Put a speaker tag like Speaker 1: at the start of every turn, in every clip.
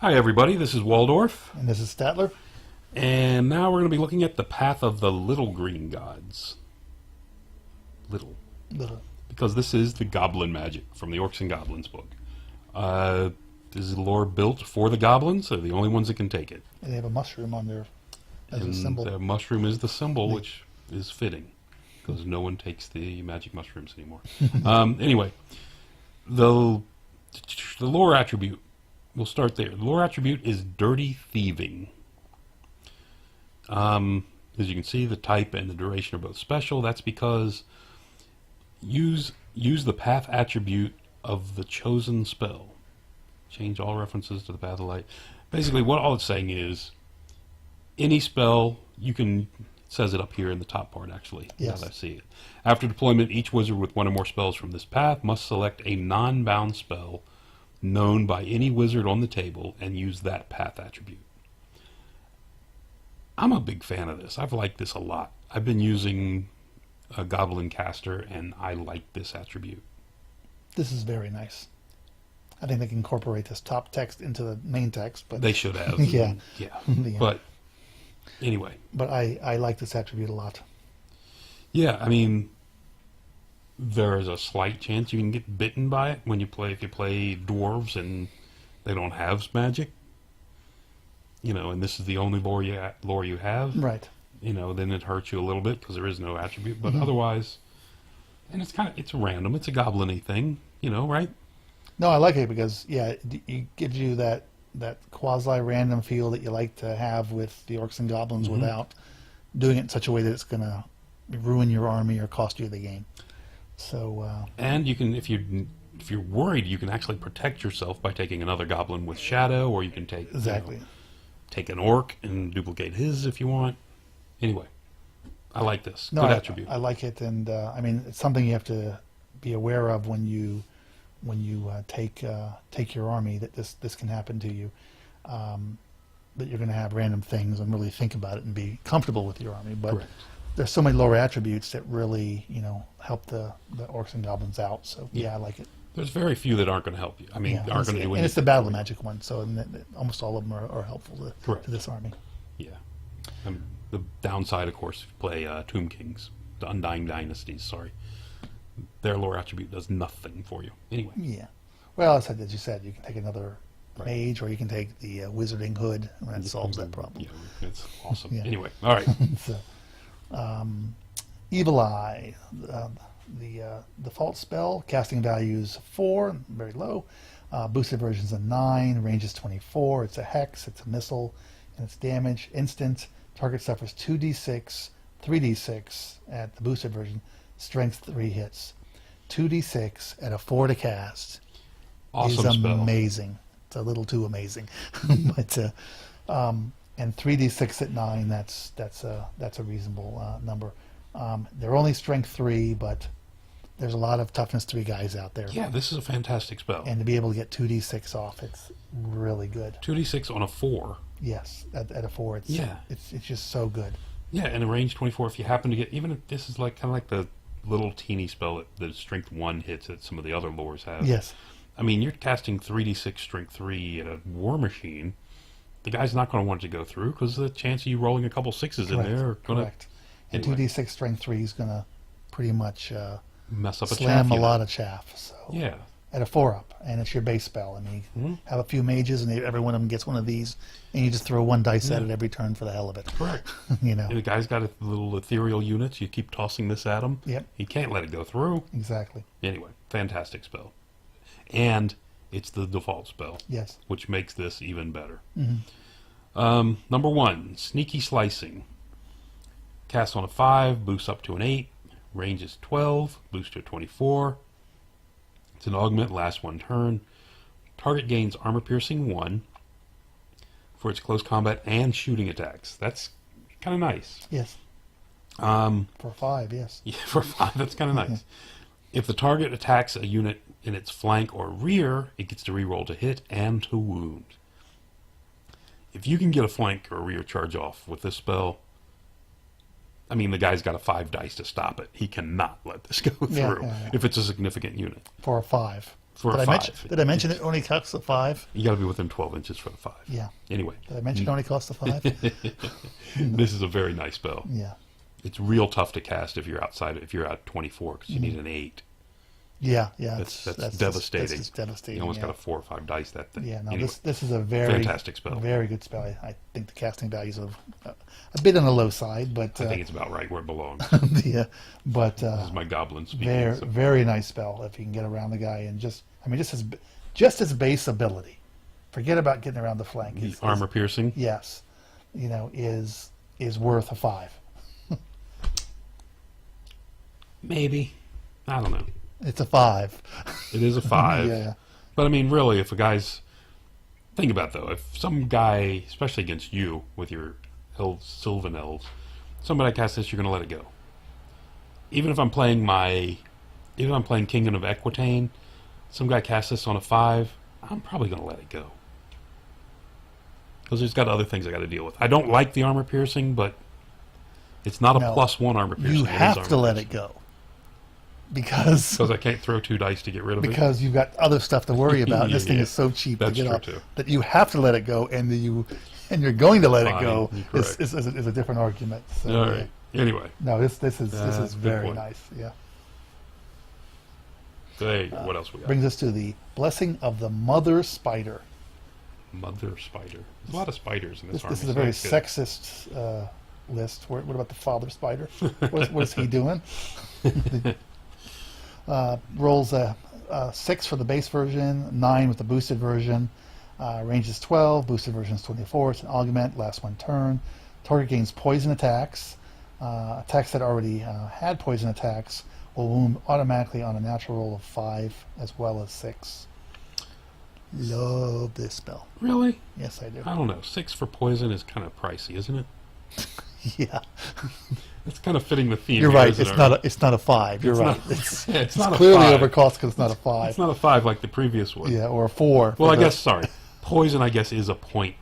Speaker 1: Hi everybody, this is Waldorf,
Speaker 2: And this is Statler.
Speaker 1: and now we're going to be looking at the path of the little green gods. Little.
Speaker 2: Little.
Speaker 1: Because this is the goblin magic from the Orcs and Goblins book. This is lore built for the goblins, they're the only ones that can take it.
Speaker 2: And they have a mushroom on there as
Speaker 1: And
Speaker 2: a symbol.
Speaker 1: the mushroom is the symbol, which is fitting, because no one takes the magic mushrooms anymore. Anyway, the lore attribute, we'll start there. The lore attribute is dirty thieving. As you can see, the type and the duration are both special. That's because use the path attribute of the chosen spell. Change all references to the path of light. Basically, what all it's saying is, any spell, you can, it says it up here in the top part actually,
Speaker 2: Yes.
Speaker 1: as I see it. After deployment, each wizard with one or more spells from this path must select a non-bound spell known by any wizard on the table and use that path attribute. I'm a big fan of this. I've liked this a lot. I've been using a Goblin Caster, and I like this attribute.
Speaker 2: This is very nice. I think they can incorporate this top text into the main text, but
Speaker 1: They should have.
Speaker 2: Yeah.
Speaker 1: Yeah.
Speaker 2: Yeah.
Speaker 1: But anyway.
Speaker 2: but I like this attribute a lot.
Speaker 1: Yeah, I mean, there is a slight chance you can get bitten by it when you play, if you play dwarves and they don't have magic. You know, and this is the only lore you have.
Speaker 2: Right.
Speaker 1: You know, then it hurts you a little bit because there is no attribute. But otherwise, and it's random. It's a goblin-y thing, you know, right?
Speaker 2: No, I like it because, yeah, it gives you that quasi-random feel that you like to have with the Orcs and Goblins without doing it in such a way that it's going to ruin your army or cost you the game. So,
Speaker 1: And you can, if you're worried, you can actually protect yourself by taking another goblin with shadow, or you can take
Speaker 2: exactly.
Speaker 1: Take an orc and duplicate his if you want. Anyway, I like this.
Speaker 2: No,
Speaker 1: Good attribute.
Speaker 2: I like it, and I mean, it's something you have to be aware of when you take your army, that this can happen to you. That you're going to have random things and really think about it and be comfortable with your army. But
Speaker 1: Correct.
Speaker 2: there's so many lower attributes that really, help the Orcs and Goblins out. So yeah, I like it.
Speaker 1: There's very few that aren't going to help you. I mean,
Speaker 2: Yeah,
Speaker 1: aren't going to do anything.
Speaker 2: and it's the battle magic one, so almost all of them are helpful
Speaker 1: Correct.
Speaker 2: to this army.
Speaker 1: Yeah. The downside, of course, if you play Tomb Kings, the Undying Dynasties, sorry. Their lore attribute does nothing for you. Anyway.
Speaker 2: Yeah. Well, as you said, you can take another
Speaker 1: Right.
Speaker 2: mage, or you can take the Wizarding Hood, and that solves that problem.
Speaker 1: Yeah, it's awesome.
Speaker 2: Yeah.
Speaker 1: Anyway, all right.
Speaker 2: So, Evil Eye, the default spell, casting value is 4, very low. Boosted version is a 9, range is 24. It's a hex, it's a missile, and it's damage. Instant, target suffers 2d6, 3d6 at the boosted version, strength 3 hits. 2d6 at a 4 to cast
Speaker 1: Awesome
Speaker 2: is
Speaker 1: spell.
Speaker 2: amazing. It's a little too amazing. But and 3d6 at 9, that's a reasonable number. They're only strength 3, but there's a lot of toughness 3 guys out there.
Speaker 1: Yeah, this is a fantastic spell.
Speaker 2: And to be able to get 2d6 off, it's really good.
Speaker 1: 2d6 on a 4.
Speaker 2: Yes, at a 4, it's just so good.
Speaker 1: Yeah, and a range 24, if you happen to get, even if this is like kind of like the little teeny spell that strength 1 hits that some of the other lores have.
Speaker 2: Yes.
Speaker 1: I mean, you're casting 3d6 strength 3 at a war machine. The guy's not going to want to go through because the chance of you rolling a couple 6s in there are going to...
Speaker 2: Correct. And
Speaker 1: Anyway.
Speaker 2: 2d6 strength 3 is going to pretty much
Speaker 1: mess up a
Speaker 2: slam
Speaker 1: chaff
Speaker 2: a
Speaker 1: unit.
Speaker 2: lot of chaff. So
Speaker 1: Yeah.
Speaker 2: at a 4-up, and it's your base spell. I mean, you have a few mages, and every one of them gets one of these, and you just throw 1 dice at it every turn for the hell of it.
Speaker 1: Correct.
Speaker 2: You know.
Speaker 1: And the guy's got little ethereal units. You keep tossing this at him.
Speaker 2: Yep.
Speaker 1: He can't let it go through.
Speaker 2: Exactly.
Speaker 1: Anyway, fantastic spell. And it's the default spell,
Speaker 2: Yes.
Speaker 1: which makes this even better.
Speaker 2: Mm-hmm.
Speaker 1: Number 1, Sneaky Slicing. Cast on a 5, boosts up to an 8. Range is 12, boost to 24. It's an augment, lasts 1 turn. Target gains armor piercing 1 for its close combat and shooting attacks. That's kind of nice.
Speaker 2: Yes.
Speaker 1: Um,
Speaker 2: For 5, yes.
Speaker 1: Yeah, for 5, that's kind of nice. If the target attacks a unit in its flank or rear, it gets to reroll to hit and to wound. If you can get a flank or rear charge off with this spell, I mean, the guy's got a 5 dice to stop it. He cannot let this go through
Speaker 2: Yeah.
Speaker 1: if it's a significant unit.
Speaker 2: For a 5.
Speaker 1: For
Speaker 2: Did
Speaker 1: a
Speaker 2: I
Speaker 1: 5.
Speaker 2: mention? Did I mention it only costs a 5?
Speaker 1: You got to be within 12 inches for the 5.
Speaker 2: Yeah.
Speaker 1: Anyway,
Speaker 2: Did I mention it only costs a 5?
Speaker 1: this is a very nice spell.
Speaker 2: Yeah.
Speaker 1: It's real tough to cast if you're outside. If you're at 24, because you need an 8.
Speaker 2: Yeah.
Speaker 1: That's devastating.
Speaker 2: That's just devastating.
Speaker 1: You almost
Speaker 2: yeah.
Speaker 1: got a 4 or 5 dice that thing.
Speaker 2: Yeah, no,
Speaker 1: Anyway,
Speaker 2: this is a very
Speaker 1: fantastic spell.
Speaker 2: very good spell. I think the casting values are a bit on the low side, but
Speaker 1: I think it's about right where it belongs.
Speaker 2: yeah, but
Speaker 1: This is my goblin speaking.
Speaker 2: very
Speaker 1: so-
Speaker 2: very nice spell if you can get around the guy and just his base ability. Forget about getting around the flank.
Speaker 1: The armor piercing.
Speaker 2: Yes, is worth a 5.
Speaker 1: Maybe. I don't know.
Speaker 2: It's a 5.
Speaker 1: It is a 5.
Speaker 2: Yeah.
Speaker 1: But I mean, really, if a guy's... Think about it, though. If some guy, especially against you with your Sylvan Elves, somebody casts this, you're going to let it go. Even if I'm playing Kingdom of Equitaine, some guy casts this on a 5, I'm probably going to let it go. Because there's got other things I got to deal with. I don't like the armor piercing, but it's not a
Speaker 2: No,
Speaker 1: +1 armor piercing.
Speaker 2: You have to let it go because
Speaker 1: I can't throw 2 dice to get rid of it.
Speaker 2: because you've got other stuff to worry about.
Speaker 1: Yeah,
Speaker 2: This thing
Speaker 1: yeah.
Speaker 2: is so cheap
Speaker 1: That's
Speaker 2: to get
Speaker 1: true,
Speaker 2: off
Speaker 1: too.
Speaker 2: that you have to let it go, and you're going to let it
Speaker 1: Fine,
Speaker 2: go
Speaker 1: you're
Speaker 2: is
Speaker 1: correct.
Speaker 2: a different argument. So,
Speaker 1: All right. Anyway,
Speaker 2: no, this is
Speaker 1: good
Speaker 2: very
Speaker 1: point.
Speaker 2: nice. Yeah,
Speaker 1: there you go. What else we got?
Speaker 2: brings us to the blessing of the mother spider.
Speaker 1: Mother spider. There's a lot of spiders in this
Speaker 2: This
Speaker 1: army.
Speaker 2: is a
Speaker 1: so
Speaker 2: very
Speaker 1: that's good.
Speaker 2: sexist list. What about the father spider? What is he doing? Rolls a 6 for the base version, 9 with the boosted version. Range is 12, boosted version is 24. It's an augment, lasts 1 turn. Target gains poison attacks. Attacks that already had poison attacks will wound automatically on a natural roll of 5 as well as 6. Love this spell.
Speaker 1: Really?
Speaker 2: Yes, I do.
Speaker 1: I don't know. 6 for poison is kind of pricey, isn't it?
Speaker 2: Yeah,
Speaker 1: It's kind of fitting the theme.
Speaker 2: you're
Speaker 1: here,
Speaker 2: right.
Speaker 1: isn't
Speaker 2: It's not a 5. You're
Speaker 1: It's
Speaker 2: right.
Speaker 1: not-
Speaker 2: It's,
Speaker 1: Yeah,
Speaker 2: it's
Speaker 1: not a
Speaker 2: clearly
Speaker 1: 5.
Speaker 2: overcost because it's not a 5.
Speaker 1: It's not a 5 like the previous one.
Speaker 2: Yeah, or a 4.
Speaker 1: Well,
Speaker 2: for
Speaker 1: I
Speaker 2: the-
Speaker 1: guess, sorry. Poison, I guess, is a point.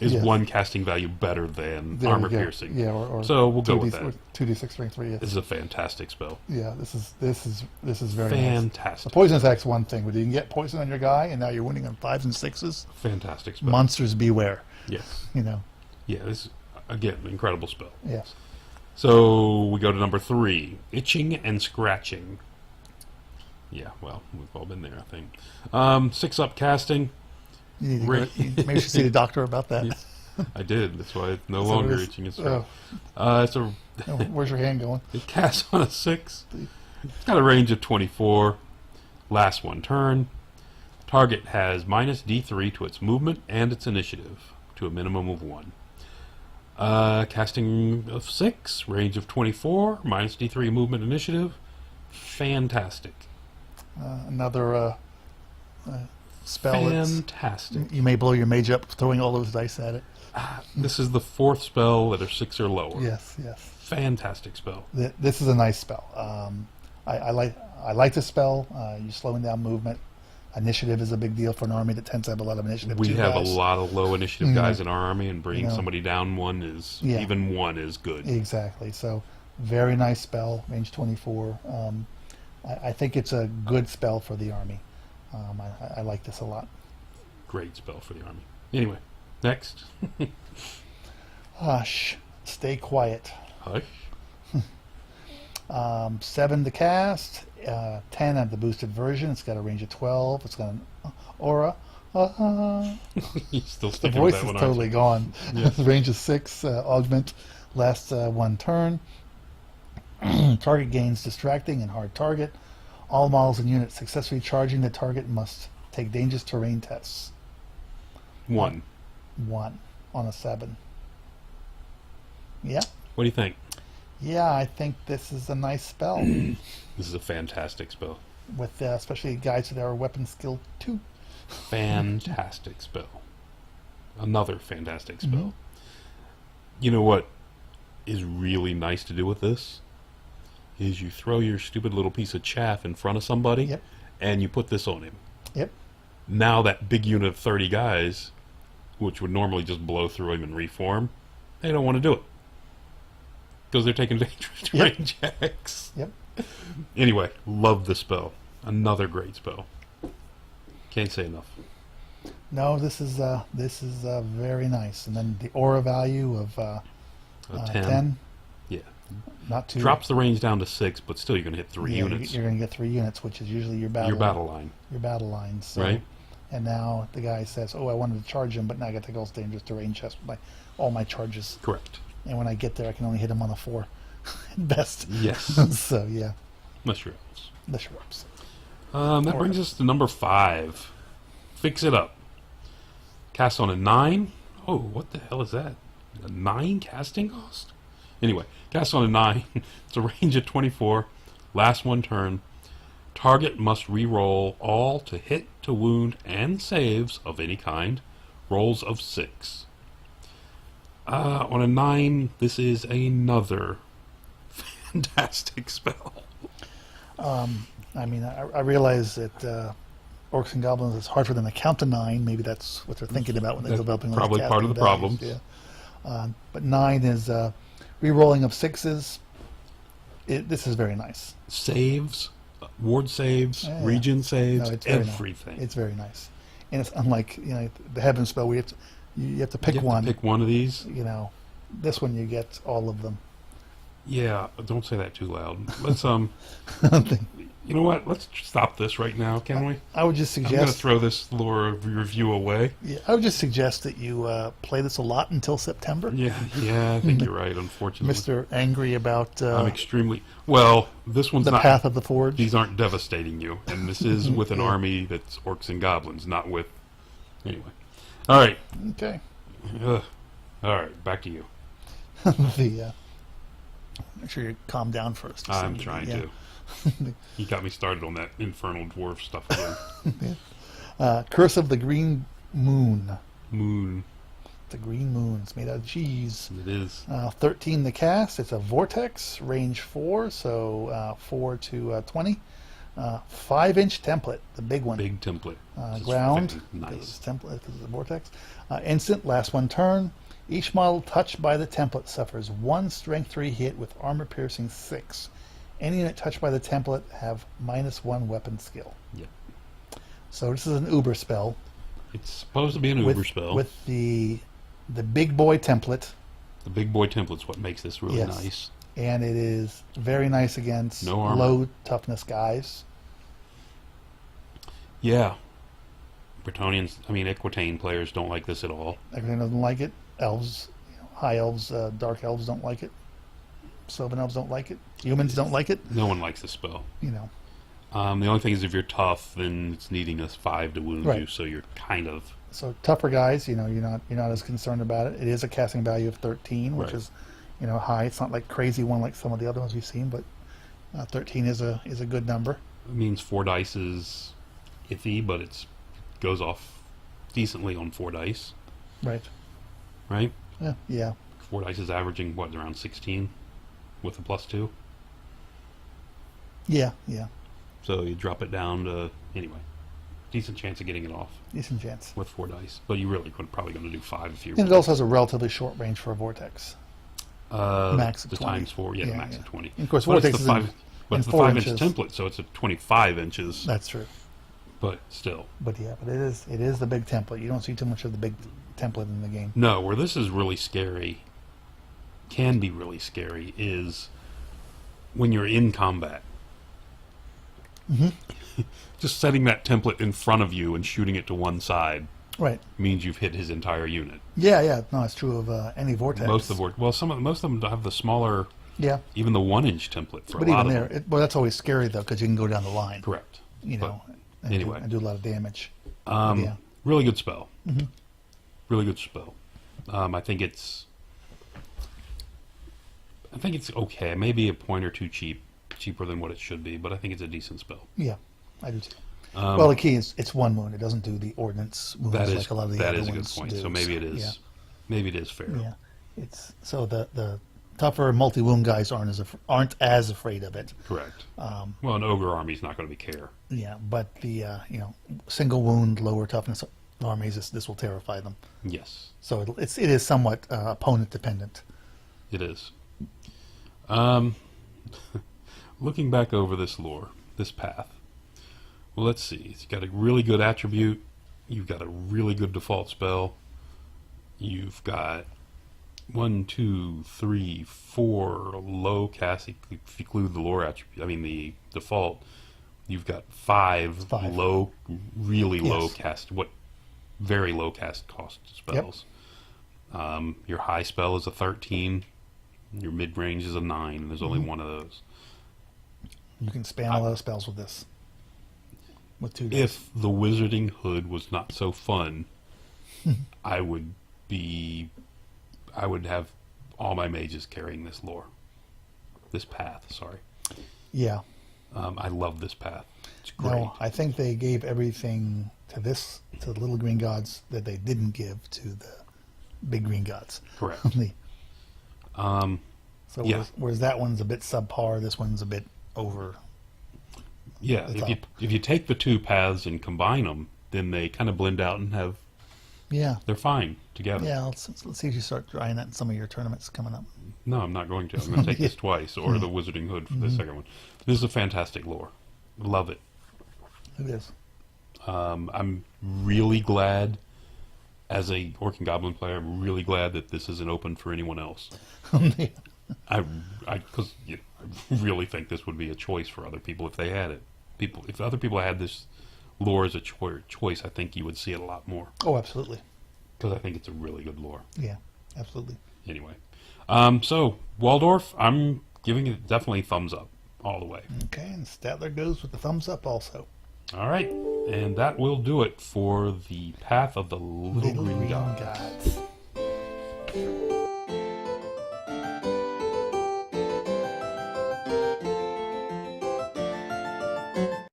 Speaker 1: Is
Speaker 2: Yeah.
Speaker 1: 1 casting value better than
Speaker 2: there you
Speaker 1: armor
Speaker 2: go.
Speaker 1: piercing?
Speaker 2: Yeah, or
Speaker 1: So we'll go with
Speaker 2: 2d6
Speaker 1: that.
Speaker 2: or 2d6 strength 3.
Speaker 1: This is a fantastic spell.
Speaker 2: Yeah, this is very nice.
Speaker 1: Fantastic.
Speaker 2: The poison attack's one thing, but you can get poison on your guy, and now you're winning on 5s and 6s.
Speaker 1: Fantastic spell.
Speaker 2: Monsters beware.
Speaker 1: Yes.
Speaker 2: Yeah,
Speaker 1: this is, again, incredible spell.
Speaker 2: yes.
Speaker 1: So we go to number 3, itching and scratching. Yeah, well, we've all been there, I think. 6 up casting.
Speaker 2: You need to go, maybe you should see the doctor about that.
Speaker 1: I did. That's why it's no
Speaker 2: So
Speaker 1: longer
Speaker 2: it is-
Speaker 1: itching and
Speaker 2: oh.
Speaker 1: scratching. It's a
Speaker 2: Oh, where's your hand going?
Speaker 1: it casts on a 6. It's got a range of 24. Lasts 1 turn. Target has minus D3 to its movement and its initiative to a minimum of 1. Casting of 6, range of 24, minus D3 movement initiative. Fantastic.
Speaker 2: Another spell.
Speaker 1: Fantastic.
Speaker 2: You may blow your mage up throwing all those dice at it.
Speaker 1: This is the 4th spell that are 6 or lower.
Speaker 2: Yes, yes.
Speaker 1: Fantastic spell.
Speaker 2: This is a nice spell. I like this spell. You're slowing down movement. Initiative is a big deal for an army that tends to have a lot of initiative.
Speaker 1: We
Speaker 2: too,
Speaker 1: have
Speaker 2: guys.
Speaker 1: a lot of low initiative guys in our army, and bringing
Speaker 2: You know.
Speaker 1: somebody down 1 is,
Speaker 2: Yeah.
Speaker 1: even 1 is good.
Speaker 2: Exactly. So, very nice spell, range 24. I think it's a good spell for the army. I like this a lot.
Speaker 1: Great spell for the army. Anyway, next.
Speaker 2: Hush. Stay quiet.
Speaker 1: Hush.
Speaker 2: 7 to cast. 10 at the boosted version. It's got a range of 12. It's got an aura.
Speaker 1: You're still
Speaker 2: The
Speaker 1: sticking with
Speaker 2: voice
Speaker 1: that
Speaker 2: is
Speaker 1: one,
Speaker 2: totally gone.
Speaker 1: Yeah.
Speaker 2: Range is 6. Augment lasts 1 turn. Target gains distracting and hard target. All models and units successfully charging the target must take dangerous terrain tests.
Speaker 1: aren't you?
Speaker 2: 1 on a 7. Yeah.
Speaker 1: What do you think?
Speaker 2: Yeah, I think this is a nice spell
Speaker 1: This is a fantastic spell.
Speaker 2: with especially guys that are weapon skill 2.
Speaker 1: Fantastic spell. Another fantastic spell.
Speaker 2: Mhm.
Speaker 1: You know what is really nice to do with this? Is you throw your stupid little piece of chaff in front of somebody,
Speaker 2: Yep.
Speaker 1: and you put this on him.
Speaker 2: Yep.
Speaker 1: Now that big unit of 30 guys, which would normally just blow through him and reform, they don't want to do it. Because they're taking dangerous terrain checks.
Speaker 2: Yep.
Speaker 1: Anyway, love the spell. Another great spell. Can't say enough.
Speaker 2: No, this is very nice. And then the aura value of
Speaker 1: 10.
Speaker 2: 10,
Speaker 1: Yeah.
Speaker 2: not too.
Speaker 1: Drops the range down to 6, but still you're going to hit 3
Speaker 2: yeah,
Speaker 1: units.
Speaker 2: You're going to get 3 units, which is usually your battle.
Speaker 1: Your battle line.
Speaker 2: Your battle lines. So,
Speaker 1: Right.
Speaker 2: And now the guy says, "Oh, I wanted to charge him, but now I got to go dangerous terrain chest with all my charges."
Speaker 1: Correct.
Speaker 2: And when I get there, I can only hit him on a 4, at best.
Speaker 1: Yes.
Speaker 2: So yeah,
Speaker 1: Unless you're elves.
Speaker 2: the shrubs.
Speaker 1: That brings us to number 5. Fix It Up. Cast on a 9. Oh, what the hell is that? A 9 casting cost? Anyway, cast on a 9. It's a range of 24. Last one turn. Target must re-roll all to hit, to wound, and saves of any kind. Rolls of 6. On a 9, this is another fantastic spell.
Speaker 2: I mean, I realize that orcs and goblins, it's hard for them to count to 9. Maybe that's what they're thinking about when they're
Speaker 1: That's
Speaker 2: developing.
Speaker 1: probably
Speaker 2: those
Speaker 1: part of the
Speaker 2: casting values, yeah. But 9 is re-rolling of 6s. This is very nice.
Speaker 1: Saves, ward saves,
Speaker 2: Yeah.
Speaker 1: region saves,
Speaker 2: No, it's very nice.
Speaker 1: everything.
Speaker 2: It's very nice, and it's unlike the heaven spell where you have to pick
Speaker 1: you have
Speaker 2: one.
Speaker 1: to pick one of these.
Speaker 2: This one you get all of them.
Speaker 1: Yeah, don't say that too loud. Let's you know what? Let's stop this right now, can we?
Speaker 2: I would just
Speaker 1: I'm going to
Speaker 2: suggest.
Speaker 1: throw this lore review away.
Speaker 2: Yeah, I would just suggest that you play this a lot until September.
Speaker 1: Yeah, I think you're right. Unfortunately,
Speaker 2: Mr. Angry about
Speaker 1: I'm extremely well. This one's
Speaker 2: the
Speaker 1: not.
Speaker 2: Path of the Forge.
Speaker 1: These aren't devastating you, and this is with an army that's orcs and goblins, not with. Anyway, all right,
Speaker 2: Okay.
Speaker 1: all right. Back to you.
Speaker 2: Make sure you calm down first.
Speaker 1: I'm trying to. You got me started on that infernal dwarf stuff again.
Speaker 2: Curse of the Green Moon.
Speaker 1: Moon.
Speaker 2: The Green Moon. It's made out of cheese.
Speaker 1: It is.
Speaker 2: 13 to cast. It's a vortex, range 4, so 4 to 20. 5-inch template, the big one.
Speaker 1: Big template. Just
Speaker 2: Ground.
Speaker 1: fucking
Speaker 2: Because
Speaker 1: Nice.
Speaker 2: it's template, because it's a vortex. Instant, last one turn. Each model touched by the template suffers 1 strength 3 hit with armor piercing 6. Any unit touched by the template have -1 weapon skill.
Speaker 1: Yeah.
Speaker 2: So this is an Uber spell.
Speaker 1: It's supposed to be an Uber spell.
Speaker 2: With the big boy template,
Speaker 1: The big boy template's what makes this really
Speaker 2: Yes.
Speaker 1: nice.
Speaker 2: and it is very nice against
Speaker 1: No armor.
Speaker 2: low toughness guys.
Speaker 1: Yeah. Bretonians, Equitane players don't like this at all.
Speaker 2: Everyone doesn't like it. Elves, high elves, dark elves don't like it. Sylvan elves don't like it. Humans don't like it.
Speaker 1: No one likes this spell. The only thing is if you're tough, then it's needing a 5 to wound
Speaker 2: Right.
Speaker 1: you, so you're kind of...
Speaker 2: So tougher guys, you're not as concerned about it. It is a casting value of 13, which
Speaker 1: Right.
Speaker 2: is high. It's not like crazy one like some of the other ones we've seen, but 13 is a good number.
Speaker 1: It means 4 dice is iffy, but it goes off decently on 4 dice,
Speaker 2: Right.
Speaker 1: right?
Speaker 2: Yeah.
Speaker 1: 4 dice is averaging, around 16 with a +2?
Speaker 2: Yeah.
Speaker 1: So you drop it down to, anyway, decent chance of getting it off
Speaker 2: Decent chance.
Speaker 1: with 4 dice. But you really probably going to do 5 if you...
Speaker 2: And it also has a relatively short range for a vortex. Max of
Speaker 1: the
Speaker 2: 20.
Speaker 1: times 4,
Speaker 2: Yeah,
Speaker 1: the max
Speaker 2: yeah.
Speaker 1: of 20.
Speaker 2: And of course,
Speaker 1: But it's
Speaker 2: vortex
Speaker 1: the
Speaker 2: is in-
Speaker 1: 5, but
Speaker 2: in
Speaker 1: it's the
Speaker 2: 4
Speaker 1: 5-inch
Speaker 2: inches.
Speaker 1: template, so it's a 25 inches.
Speaker 2: That's true.
Speaker 1: But still,
Speaker 2: But it is the big template. You don't see too much of the big template in the game.
Speaker 1: no. Where this is really scary, can be really scary, is when you're in combat. Just setting that template in front of you and shooting it to one side
Speaker 2: Right.
Speaker 1: means you've hit his entire unit.
Speaker 2: Yeah. No, it's true of any vortex.
Speaker 1: Most of the most of them have the smaller,
Speaker 2: Yeah.
Speaker 1: even the 1-inch template for
Speaker 2: But
Speaker 1: a lot
Speaker 2: even
Speaker 1: of
Speaker 2: there,
Speaker 1: them.
Speaker 2: that's always scary though, because you can go down the line.
Speaker 1: Correct.
Speaker 2: And
Speaker 1: anyway.
Speaker 2: do a lot of damage.
Speaker 1: Yeah. Really good spell.
Speaker 2: Mm-hmm.
Speaker 1: Really good spell. I think it's okay. Maybe a point or two cheaper than what it should be, but I think it's a decent spell.
Speaker 2: Yeah, I do too. Well, the key is it's 1 wound. It doesn't do the ordnance wounds
Speaker 1: That is
Speaker 2: like a lot of the
Speaker 1: that
Speaker 2: other
Speaker 1: is a good
Speaker 2: ones
Speaker 1: point.
Speaker 2: do.
Speaker 1: So maybe it is.
Speaker 2: Yeah.
Speaker 1: Maybe it is fair.
Speaker 2: Yeah, it's so the tougher multi-wound guys aren't as afraid of it.
Speaker 1: Correct. Well, an ogre army's not going to be care.
Speaker 2: Yeah, but the single wound, lower toughness armies, this will terrify them.
Speaker 1: Yes,
Speaker 2: So it is somewhat opponent dependent.
Speaker 1: it is. Looking back over this lore, this path, Well, let's see. It's got a really good attribute. You've got a really good default spell. You've got 1, 2, 3, 4 low cast. If you include the lore attribute, I mean the default. You've got 5 low, really low cast. Very low cast cost spells. Yep. Your high spell is a 13. Your mid range is a 9. And there's only one of those. You
Speaker 2: can spam a lot of spells with this. With 2 dice.
Speaker 1: If the Wizarding Hood was not so fun, I would have all my mages carrying this lore. This path, sorry.
Speaker 2: Yeah.
Speaker 1: I love this path. It's great.
Speaker 2: No, I think they gave everything to the little green gods that they didn't give to the big green gods.
Speaker 1: Correct.
Speaker 2: Whereas that one's a bit subpar, this one's a bit over.
Speaker 1: Yeah, if you take the 2 paths and combine them, then they kind of blend out and have. Yeah. They're fine together.
Speaker 2: Yeah, let's see if you start trying that in some of your tournaments coming up.
Speaker 1: No, I'm not going to. I'm going to take this twice, or the Wizarding Hood for the second one. This is a fantastic lore. Love it.
Speaker 2: It is.
Speaker 1: I'm really glad, as a Orc and Goblin player, I'm really glad that this isn't open for anyone else. I really think this would be a choice for other people if they had it. If other people had this lore as a choice, I think you would see it a lot more.
Speaker 2: Oh, absolutely.
Speaker 1: Because I think it's a really good lore.
Speaker 2: Yeah, absolutely.
Speaker 1: Anyway, so Waldorf, I'm giving it definitely thumbs up all the way.
Speaker 2: Okay, and Statler goes with the thumbs up also.
Speaker 1: All right, and that will do it for the Path of the Little Green Gods.